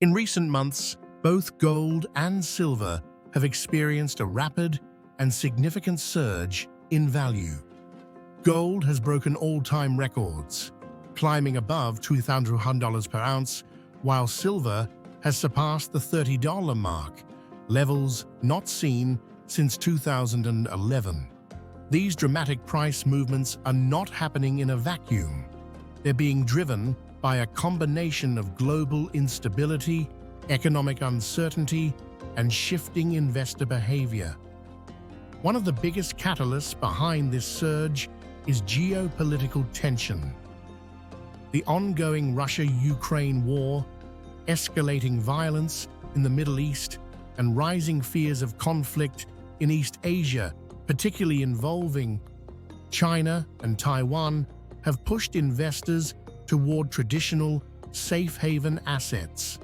In recent months, both gold and silver have experienced a rapid and significant surge in value. Gold has broken all-time records, climbing above $2,100 per ounce, while silver has surpassed the $30 mark, levels not seen since 2011. These dramatic price movements are not happening in a vacuum. They're being driven by a combination of global instability, economic uncertainty, and shifting investor behavior. One of the biggest catalysts behind this surge is geopolitical tension. The ongoing Russia-Ukraine war, escalating violence in the Middle East, and rising fears of conflict in East Asia, particularly involving China and Taiwan, have pushed investors toward traditional, safe haven assets.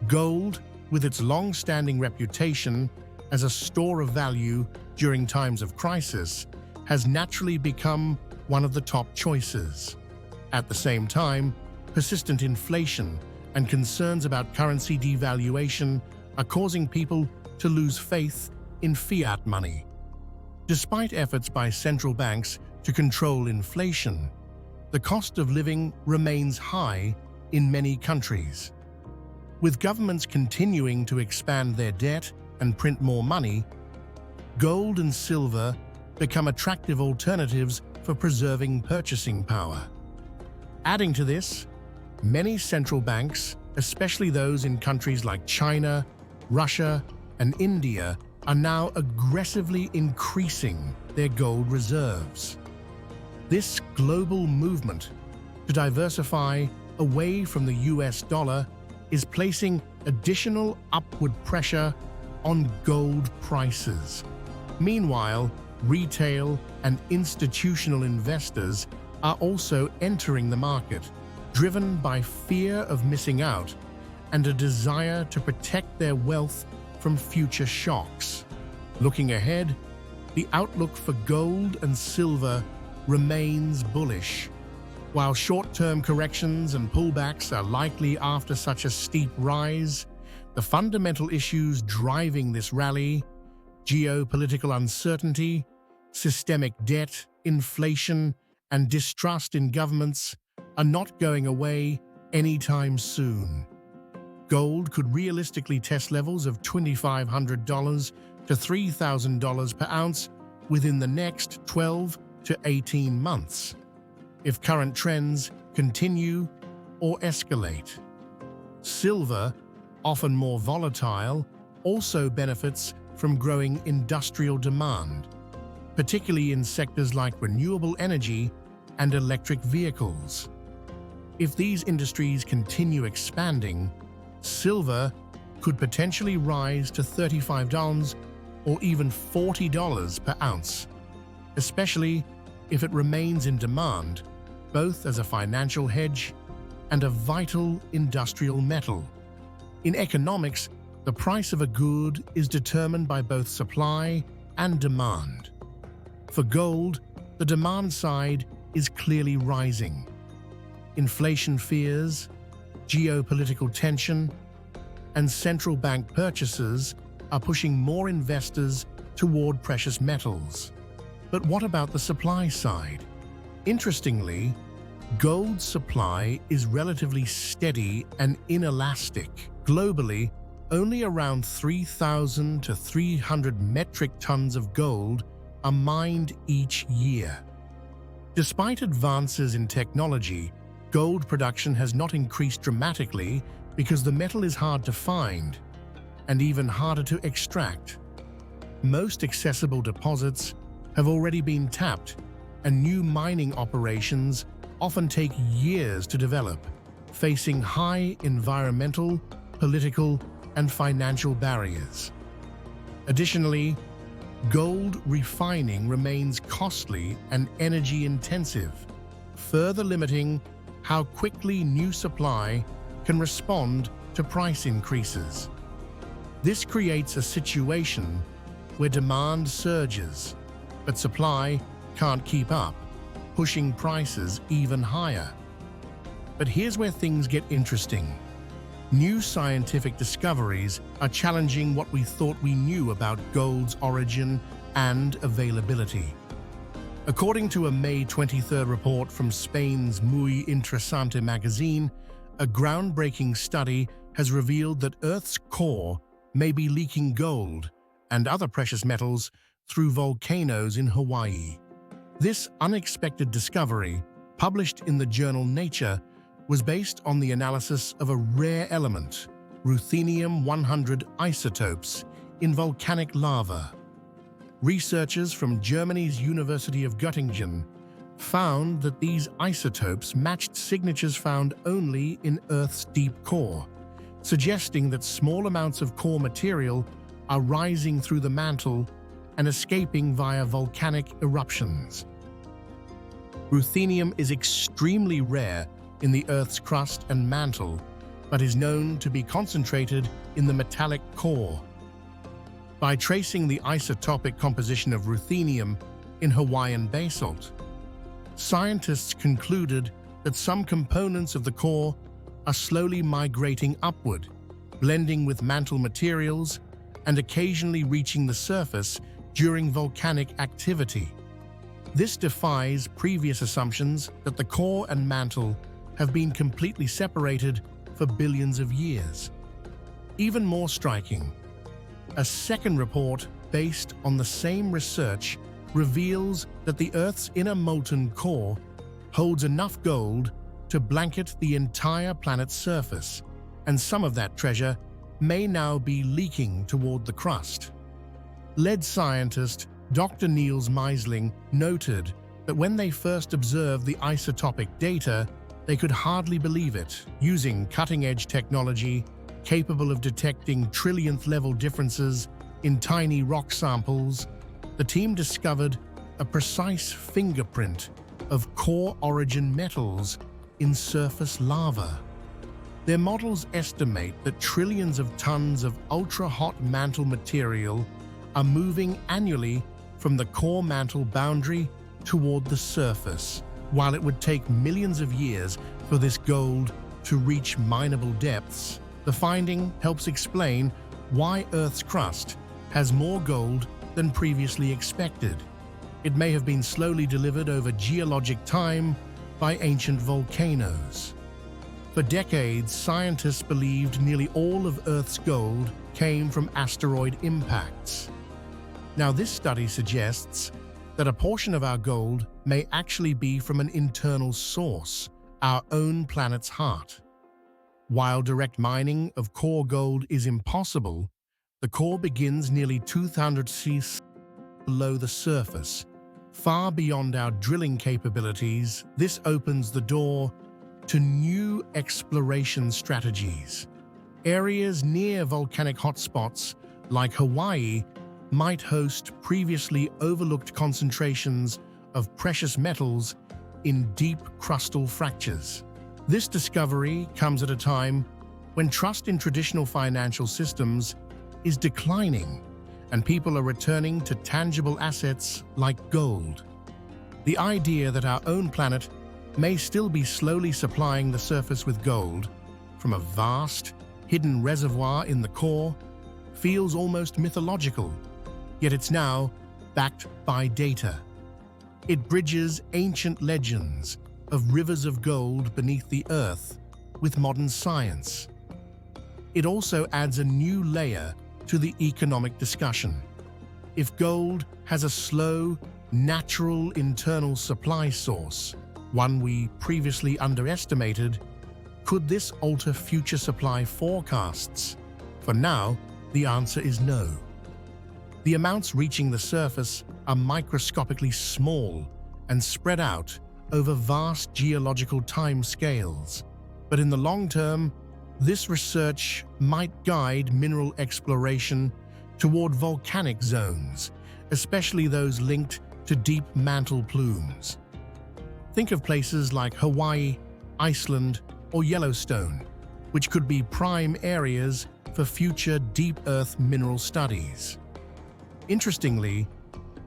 Gold, with its long-standing reputation as a store of value during times of crisis, has naturally become one of the top choices. At the same time, persistent inflation and concerns about currency devaluation are causing people to lose faith in fiat money. Despite efforts by central banks to control inflation, the cost of living remains high in many countries. With governments continuing to expand their debt and print more money, gold and silver become attractive alternatives for preserving purchasing power. Adding to this, many central banks, especially those in countries like China, Russia, and India, are now aggressively increasing their gold reserves. This global movement to diversify away from the US dollar is placing additional upward pressure on gold prices. Meanwhile, retail and institutional investors are also entering the market, driven by fear of missing out and a desire to protect their wealth from future shocks. Looking ahead, the outlook for gold and silver remains bullish. While short-term corrections and pullbacks are likely after such a steep rise, the fundamental issues driving this rally, geopolitical uncertainty, systemic debt, inflation, and distrust in governments, are not going away anytime soon. Gold could realistically test levels of $2,500 to $3,000 per ounce within the next 12 to 18 months, if current trends continue or escalate. Silver, often more volatile, also benefits from growing industrial demand, particularly in sectors like renewable energy and electric vehicles. If these industries continue expanding, silver could potentially rise to $35 or even $40 per ounce, especially if it remains in demand, both as a financial hedge and a vital industrial metal. In economics, the price of a good is determined by both supply and demand. For gold, the demand side is clearly rising. Inflation fears, geopolitical tension, and central bank purchases are pushing more investors toward precious metals. But what about the supply side? Interestingly, gold's supply is relatively steady and inelastic. Globally, only around 3,000 to 300 metric tons of gold are mined each year. Despite advances in technology, gold production has not increased dramatically because the metal is hard to find and even harder to extract. Most accessible deposits have already been tapped, and new mining operations often take years to develop, facing high environmental, political, and financial barriers. Additionally, gold refining remains costly and energy-intensive, further limiting how quickly new supply can respond to price increases. This creates a situation where demand surges, but supply can't keep up, pushing prices even higher. But here's where things get interesting. New scientific discoveries are challenging what we thought we knew about gold's origin and availability. According to a May 23 report from Spain's Muy Interesante magazine, a groundbreaking study has revealed that Earth's core may be leaking gold and other precious metals through volcanoes in Hawaii. This unexpected discovery, published in the journal Nature, was based on the analysis of a rare element, ruthenium-100 isotopes, in volcanic lava. Researchers from Germany's University of Göttingen found that these isotopes matched signatures found only in Earth's deep core, suggesting that small amounts of core material are rising through the mantle and escaping via volcanic eruptions. Ruthenium is extremely rare in the Earth's crust and mantle, but is known to be concentrated in the metallic core. By tracing the isotopic composition of ruthenium in Hawaiian basalt, scientists concluded that some components of the core are slowly migrating upward, blending with mantle materials and occasionally reaching the surface during volcanic activity. This defies previous assumptions that the core and mantle have been completely separated for billions of years. Even more striking, a second report based on the same research reveals that the Earth's inner molten core holds enough gold to blanket the entire planet's surface, and some of that treasure may now be leaking toward the crust. Lead scientist Dr. Niels Meisling noted that when they first observed the isotopic data, they could hardly believe it. Using cutting-edge technology capable of detecting trillionth-level differences in tiny rock samples, the team discovered a precise fingerprint of core-origin metals in surface lava. Their models estimate that trillions of tons of ultra-hot mantle material are moving annually from the core mantle boundary toward the surface. While it would take millions of years for this gold to reach mineable depths, the finding helps explain why Earth's crust has more gold than previously expected. It may have been slowly delivered over geologic time by ancient volcanoes. For decades, scientists believed nearly all of Earth's gold came from asteroid impacts. Now, this study suggests that a portion of our gold may actually be from an internal source, our own planet's heart. While direct mining of core gold is impossible, the core begins nearly 200 feet below the surface. Far beyond our drilling capabilities, this opens the door to new exploration strategies. Areas near volcanic hotspots, like Hawaii, might host previously overlooked concentrations of precious metals in deep crustal fractures. This discovery comes at a time when trust in traditional financial systems is declining and people are returning to tangible assets like gold. The idea that our own planet may still be slowly supplying the surface with gold from a vast, hidden reservoir in the core feels almost mythological, yet it's now backed by data. It bridges ancient legends of rivers of gold beneath the earth with modern science. It also adds a new layer to the economic discussion. If gold has a slow, natural internal supply source, one we previously underestimated, could this alter future supply forecasts? For now, the answer is no. The amounts reaching the surface are microscopically small and spread out over vast geological time scales. But in the long term, this research might guide mineral exploration toward volcanic zones, especially those linked to deep mantle plumes. Think of places like Hawaii, Iceland, or Yellowstone, which could be prime areas for future deep earth mineral studies. Interestingly,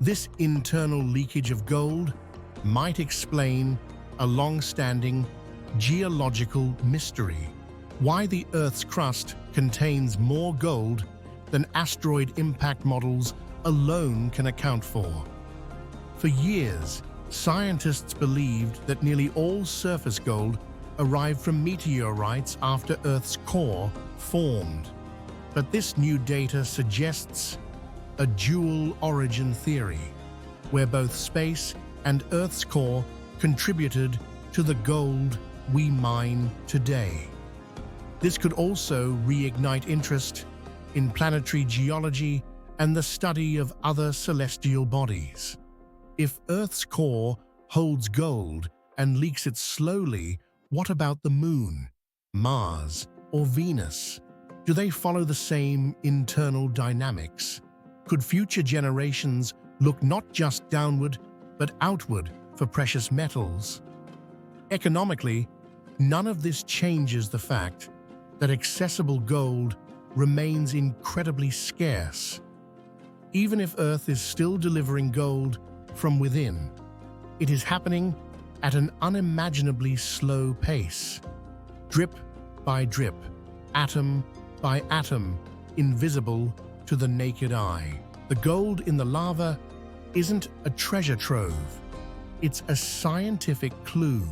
this internal leakage of gold might explain a long-standing geological mystery. why the Earth's crust contains more gold than asteroid impact models alone can account for. For years, scientists believed that nearly all surface gold arrived from meteorites after Earth's core formed. But this new data suggests a dual origin theory, where both space and Earth's core contributed to the gold we mine today. This could also reignite interest in planetary geology and the study of other celestial bodies. If Earth's core holds gold and leaks it slowly, what about the Moon, Mars, or Venus? Do they follow the same internal dynamics? Could future generations look not just downward, but outward for precious metals? Economically, none of this changes the fact that accessible gold remains incredibly scarce. Even if Earth is still delivering gold from within, it is happening at an unimaginably slow pace. Drip by drip, atom by atom, invisible to the naked eye. The gold in the lava isn't a treasure trove. It's a scientific clue,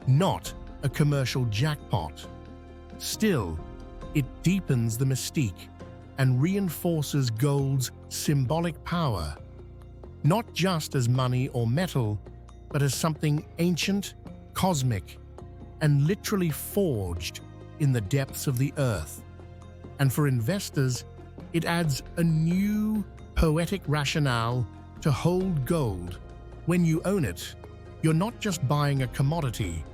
not a commercial jackpot. Still, it deepens the mystique and reinforces gold's symbolic power, not just as money or metal, but as something ancient, cosmic, and literally forged in the depths of the earth. And for investors, it adds a new poetic rationale to hold gold. When you own it, you're not just buying a commodity,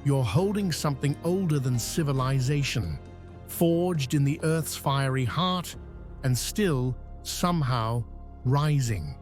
you're holding something older than civilization, forged in the Earth's fiery heart and still, somehow, rising.